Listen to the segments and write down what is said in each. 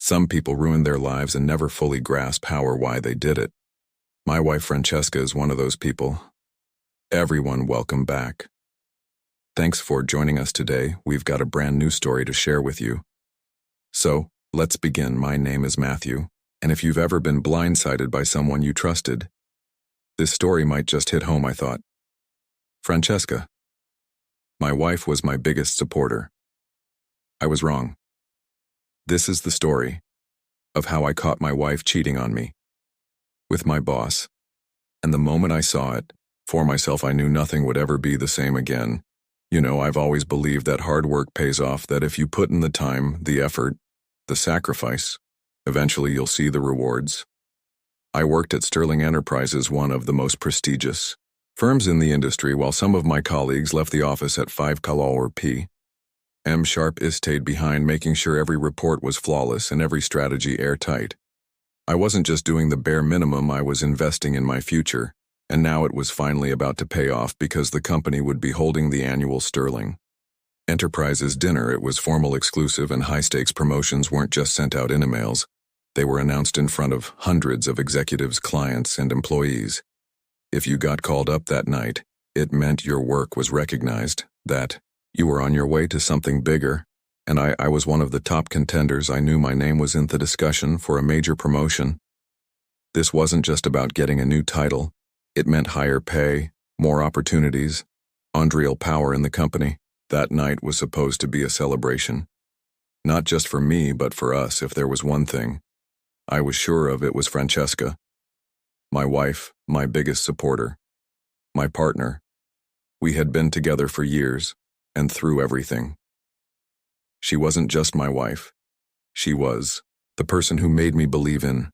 Some people ruin their lives and never fully grasp how or why they did it. My wife Francesca is one of those people. Everyone, welcome back. Thanks for joining us today. We've got a brand new story to share with you. So, let's begin. My name is Matthew, and if you've ever been blindsided by someone you trusted, this story might just hit home, I thought. Francesca. My wife was my biggest supporter. I was wrong. This is the story of how I caught my wife cheating on me with my boss, and the moment I saw it, for myself I knew nothing would ever be the same again. You know, I've always believed that hard work pays off, that if you put in the time, the effort, the sacrifice, eventually you'll see the rewards. I worked at Sterling Enterprises, one of the most prestigious firms in the industry, while some of my colleagues left the office at 5 p.m. sharp. I stayed behind, making sure every report was flawless and every strategy airtight. I wasn't just doing the bare minimum, I was investing in my future, and now it was finally about to pay off because the company would be holding the annual Sterling Enterprises dinner. It was formal, exclusive, and high-stakes. Promotions weren't just sent out in emails. They were announced in front of hundreds of executives, clients, and employees. If you got called up that night, it meant your work was recognized, that you were on your way to something bigger, and I was one of the top contenders. I knew my name was in the discussion for a major promotion. This wasn't just about getting a new title. It meant higher pay, more opportunities, managerial power in the company. That night was supposed to be a celebration. Not just for me, but for us. If there was one thing I was sure of, it was Francesca. My wife, my biggest supporter, my partner. We had been together for years, and through everything. She wasn't just my wife. She was the person who made me believe in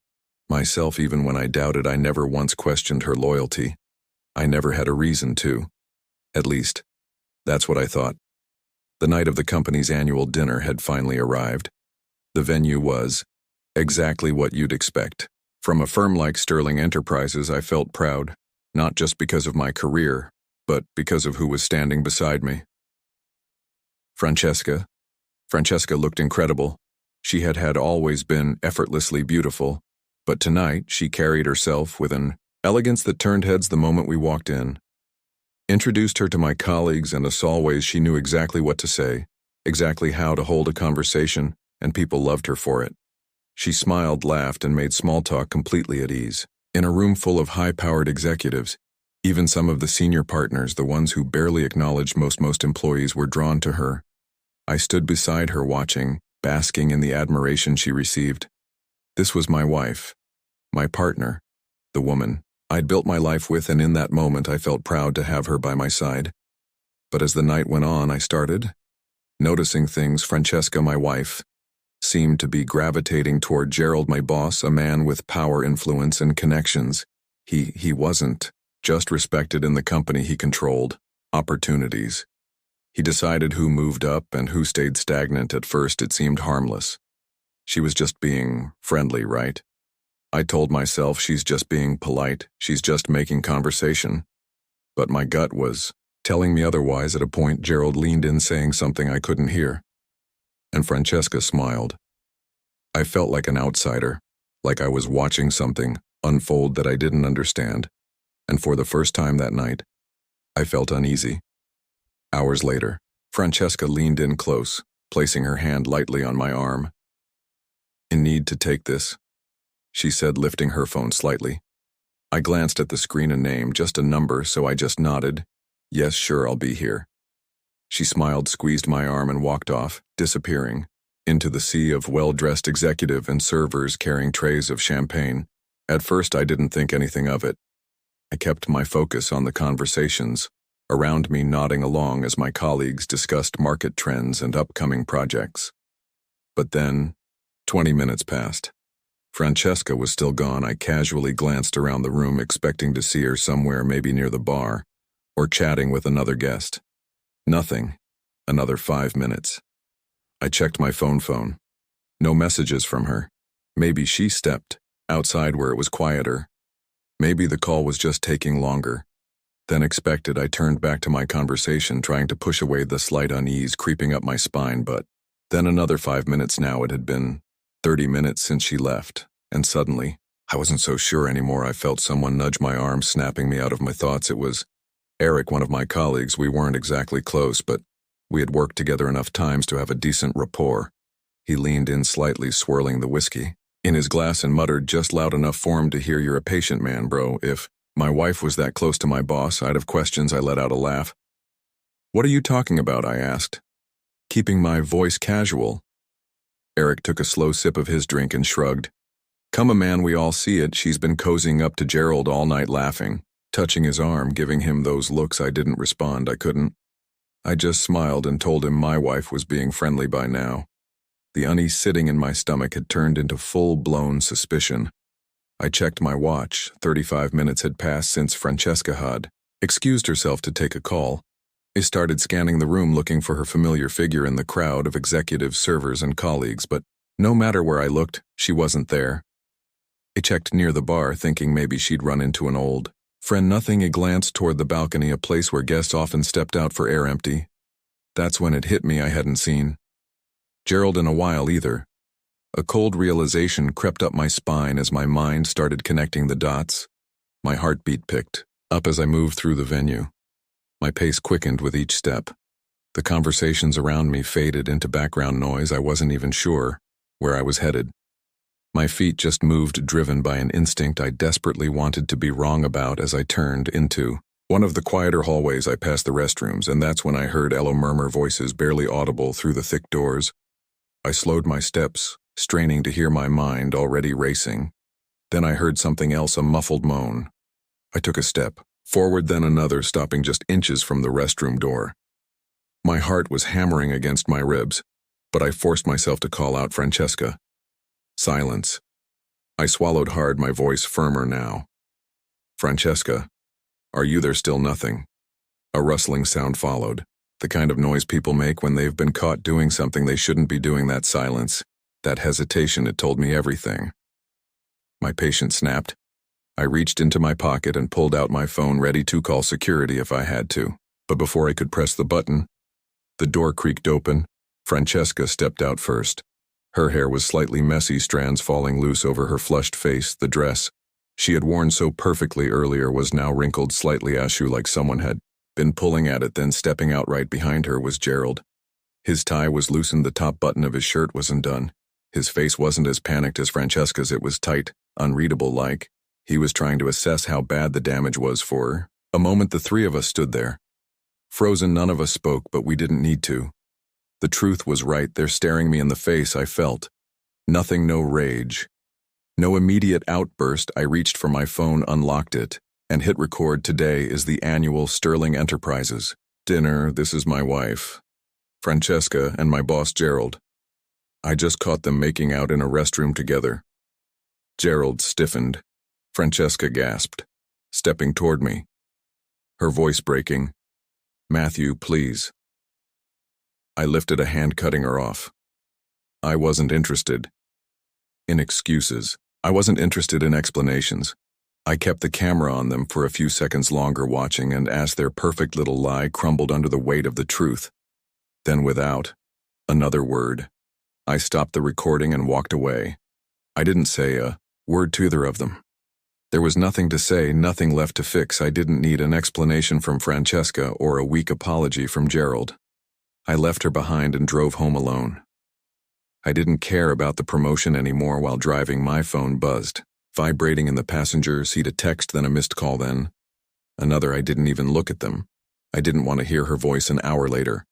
myself even when I doubted. I never once questioned her loyalty. I never had a reason to. At least, that's what I thought. The night of the company's annual dinner had finally arrived. The venue was exactly what you'd expect. From a firm like Sterling Enterprises, I felt proud, not just because of my career, but because of who was standing beside me. Francesca looked incredible. She had always been effortlessly beautiful, but tonight she carried herself with an elegance that turned heads the moment we walked in. Introduced her to my colleagues, and as always, she knew exactly what to say, exactly how to hold a conversation, and people loved her for it. She smiled, laughed, and made small talk completely at ease. In a room full of high-powered executives, even some of the senior partners, the ones who barely acknowledged most employees, were drawn to her. I stood beside her watching, basking in the admiration she received. This was my wife, my partner, the woman I'd built my life with, and in that moment I felt proud to have her by my side. But as the night went on, I started noticing things. Francesca, my wife, seemed to be gravitating toward Gerald, my boss, a man with power, influence, and connections. He wasn't just respected in the company, he controlled opportunities. He decided who moved up and who stayed stagnant. At first it seemed harmless. She was just being friendly, right? I told myself, she's just being polite, she's just making conversation. But my gut was telling me otherwise. At a point, Gerald leaned in, saying something I couldn't hear. And Francesca smiled. I felt like an outsider, like I was watching something unfold that I didn't understand. And for the first time that night, I felt uneasy. Hours later, Francesca leaned in close, placing her hand lightly on my arm. "In need to take this," she said, lifting her phone slightly. I glanced at the screen. A name, just a number, so I just nodded. "Yes, sure, I'll be here." She smiled, squeezed my arm, and walked off, disappearing into the sea of well-dressed executive and servers carrying trays of champagne. At first, I didn't think anything of it. I kept my focus on the conversations around me, nodding along as my colleagues discussed market trends and upcoming projects. But then, 20 minutes passed. Francesca was still gone. I casually glanced around the room, expecting to see her somewhere, maybe near the bar, or chatting with another guest. Nothing. Another 5 minutes. I checked my phone. No messages from her. Maybe she stepped outside where it was quieter. Maybe the call was just taking longer than expected. I turned back to my conversation, trying to push away the slight unease creeping up my spine, but then another 5 minutes. Now it had been 30 minutes since she left, and suddenly, I wasn't so sure anymore. I felt someone nudge my arm, snapping me out of my thoughts. It was Eric, one of my colleagues. We weren't exactly close, but we had worked together enough times to have a decent rapport. He leaned in slightly, swirling the whiskey in his glass and muttered just loud enough for him to hear, "You're a patient man, bro. If my wife was that close to my boss, I'd have questions." I let out a laugh. "What are you talking about?" I asked, keeping my voice casual. Eric took a slow sip of his drink and shrugged. "Come on, man, we all see it. She's been cozying up to Gerald all night, laughing, touching his arm, giving him those looks." I didn't respond. I couldn't. I just smiled and told him my wife was being friendly by now. The unease sitting in my stomach had turned into full-blown suspicion. I checked my watch. 35 minutes had passed since Francesca had excused herself to take a call. I started scanning the room, looking for her familiar figure in the crowd of executives, servers, and colleagues, but no matter where I looked, she wasn't there. I checked near the bar, thinking maybe she'd run into an old friend. Nothing. I glanced toward the balcony, a place where guests often stepped out for air. Empty. That's when it hit me. I hadn't seen Gerald in a while either. A cold realization crept up my spine as my mind started connecting the dots. My heartbeat picked up as I moved through the venue. My pace quickened with each step. The conversations around me faded into background noise. I wasn't even sure where I was headed. My feet just moved, driven by an instinct I desperately wanted to be wrong about. As I turned into one of the quieter hallways, I passed the restrooms, and that's when I heard Elo murmur, voices barely audible through the thick doors. I slowed my steps, straining to hear, my mind already racing. Then I heard something else, a muffled moan. I took a step forward, then another, stopping just inches from the restroom door. My heart was hammering against my ribs, but I forced myself to call out, "Francesca." Silence. I swallowed hard, my voice firmer now. "Francesca, are you there still?" Nothing. A rustling sound followed, the kind of noise people make when they've been caught doing something they shouldn't be doing. That silence, that hesitation, it told me everything. My patience snapped. I reached into my pocket and pulled out my phone, ready to call security if I had to. But before I could press the button, the door creaked open. Francesca stepped out first. Her hair was slightly messy, strands falling loose over her flushed face. The dress she had worn so perfectly earlier was now wrinkled, slightly ashy, like someone had been pulling at it. Then stepping out right behind her was Gerald. His tie was loosened, the top button of his shirt wasn't done. His face wasn't as panicked as Francesca's. It was tight, unreadable, like he was trying to assess how bad the damage was. For a moment, the three of us stood there, frozen. None of us spoke, but we didn't need to. The truth was right there, staring me in the face. I felt nothing, no rage, no immediate outburst. I reached for my phone, unlocked it, and hit record. Today is the annual Sterling Enterprises dinner. This is my wife, Francesca, and my boss, Gerald. I just caught them making out in a restroom together. Gerald stiffened. Francesca gasped, stepping toward me, her voice breaking. "Matthew, please." I lifted a hand, cutting her off. I wasn't interested in excuses. I wasn't interested in explanations. I kept the camera on them for a few seconds longer, watching, and as their perfect little lie crumbled under the weight of the truth. Then, without another word, I stopped the recording and walked away. I didn't say a word to either of them. There was nothing to say, nothing left to fix. I didn't need an explanation from Francesca or a weak apology from Gerald. I left her behind and drove home alone. I didn't care about the promotion anymore. While driving, my phone buzzed, vibrating in the passenger seat. A text, then a missed call, then another. I didn't even look at them. I didn't want to hear her voice. An hour later,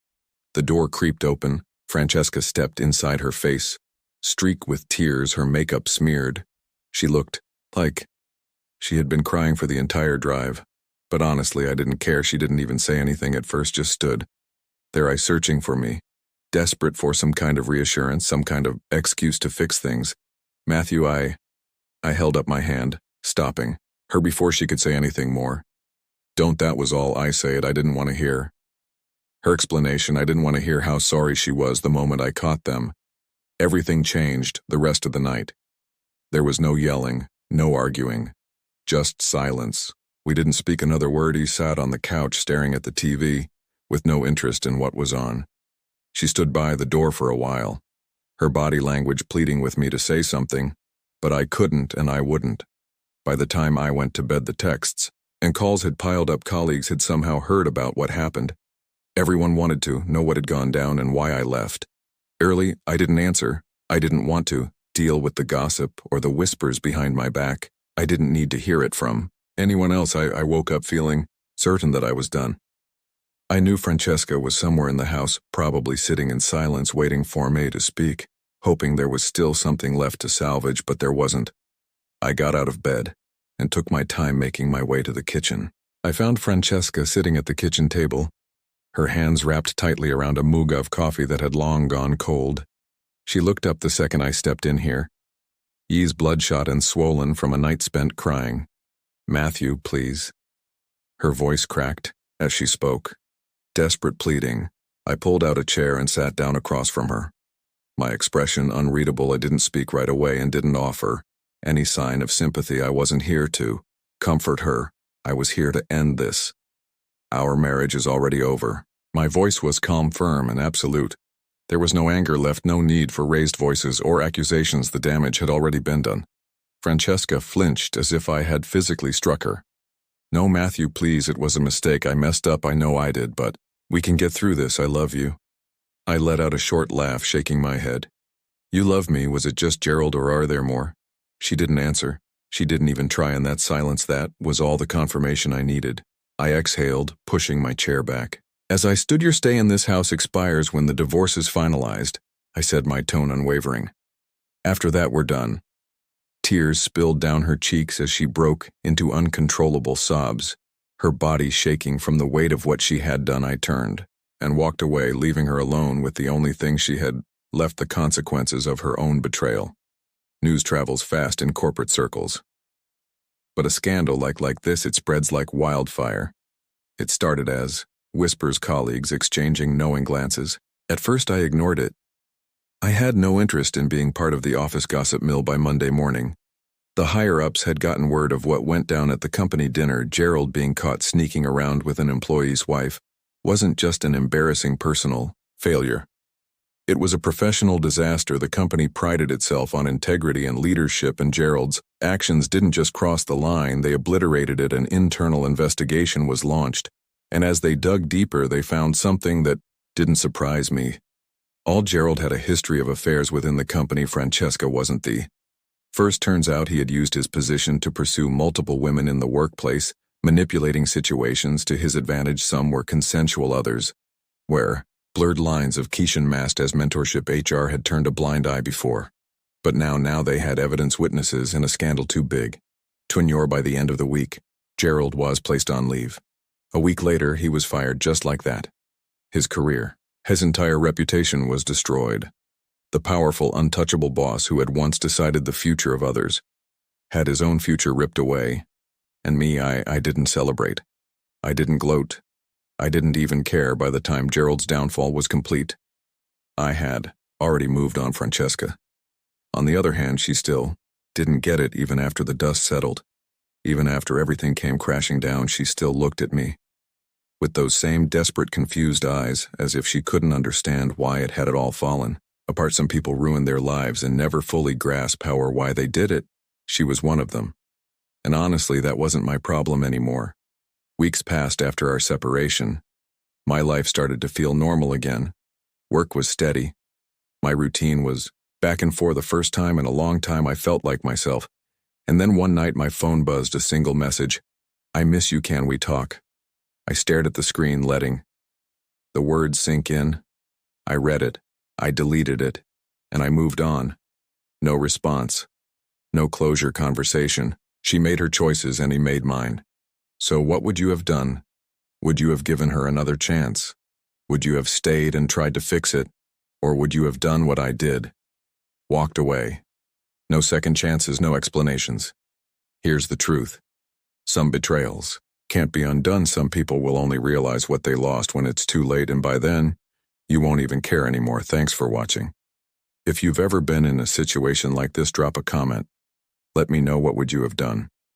the door creaked open. Francesca stepped inside, her face streaked with tears, her makeup smeared. She looked like she had been crying for the entire drive. But honestly, I didn't care. She didn't even say anything at first, just stood there, eyes searching for me, desperate for some kind of reassurance, some kind of excuse to fix things. "Matthew," I held up my hand, stopping her before she could say anything more. "Don't." That was all I said. I didn't want to hear her explanation. I didn't want to hear how sorry she was. The moment I caught them, everything changed. The rest of the night, there was no yelling, no arguing, just silence. We didn't speak another word. He sat on the couch, staring at the TV, with no interest in what was on. She stood by the door for a while, her body language pleading with me to say something, but I couldn't and I wouldn't. By the time I went to bed, the texts and calls had piled up. Colleagues had somehow heard about what happened. Everyone wanted to know what had gone down and why I left. Early, I didn't answer. I didn't want to deal with the gossip or the whispers behind my back. I didn't need to hear it from anyone else. I woke up feeling certain that I was done. I knew Francesca was somewhere in the house, probably sitting in silence waiting for me to speak, hoping there was still something left to salvage, but there wasn't. I got out of bed and took my time making my way to the kitchen. I found Francesca sitting at the kitchen table, her hands wrapped tightly around a mug of coffee that had long gone cold. She looked up the second I stepped in here, eyes bloodshot and swollen from a night spent crying. "Matthew, please." Her voice cracked as she spoke. Desperate pleading, I pulled out a chair and sat down across from her. My expression unreadable. I didn't speak right away and didn't offer any sign of sympathy. I wasn't here to comfort her. I was here to end this. Our marriage is already over. My voice was calm, firm, and absolute. There was no anger left, no need for raised voices or accusations. The damage had already been done. Francesca flinched as if I had physically struck her. "No, Matthew, please, it was a mistake. I messed up, I know I did, but we can get through this. I love you." I let out a short laugh, shaking my head. "You love me. Was it just Gerald or are there more?" She didn't answer. She didn't even try, and that silence, that was all the confirmation I needed. I exhaled, pushing my chair back. "As I stood, your stay in this house expires when the divorce is finalized," I said, my tone unwavering. "After that, we're done." Tears spilled down her cheeks as she broke into uncontrollable sobs, her body shaking from the weight of what she had done. I turned and walked away, leaving her alone with the only thing she had left: the consequences of her own betrayal. News travels fast in corporate circles. But a scandal like this, it spreads like wildfire. It started as whispers, colleagues exchanging knowing glances. At first I ignored it. I had no interest in being part of the office gossip mill. By Monday morning, the higher-ups had gotten word of what went down at the company dinner. Gerald being caught sneaking around with an employee's wife wasn't just an embarrassing personal failure. It was a professional disaster. The company prided itself on integrity and leadership, and Gerald's actions didn't just cross the line, they obliterated it. An internal investigation was launched, and as they dug deeper, they found something that didn't surprise me. All Gerald had a history of affairs within the company. Francesca wasn't the first. Turns out he had used his position to pursue multiple women in the workplace, manipulating situations to his advantage. Some were consensual, others were blurred lines of Keishan masked as mentorship. HR had turned a blind eye before, but now they had evidence, witnesses, and a scandal too big to ignore. By the end of the week, Gerald was placed on leave. A week later, he was fired just like that. His career, his entire reputation was destroyed. The powerful, untouchable boss who had once decided the future of others had his own future ripped away. And me, I didn't celebrate. I didn't gloat. I didn't even care. By the time Gerald's downfall was complete, I had already moved on. Francesca, on the other hand, she still didn't get it. Even after the dust settled, even after everything came crashing down, she still looked at me with those same desperate, confused eyes, as if she couldn't understand why it had all fallen apart. Some people ruin their lives and never fully grasp how or why they did it. She was one of them. And honestly, that wasn't my problem anymore. Weeks passed after our separation. My life started to feel normal again. Work was steady. My routine was back, and for the first time in a long time I felt like myself. And then one night my phone buzzed, a single message: "I miss you, can we talk?" I stared at the screen, letting the words sink in. I read it, I deleted it, and I moved on. No response. No closure. Conversation. She made her choices and he made mine. So what would you have done? Would you have given her another chance? Would you have stayed and tried to fix it? Or would you have done what I did? Walked away. No second chances, no explanations. Here's the truth. Some betrayals can't be undone. Some people will only realize what they lost when it's too late, and by then, you won't even care anymore. Thanks for watching. If you've ever been in a situation like this, drop a comment. Let me know, what would you have done?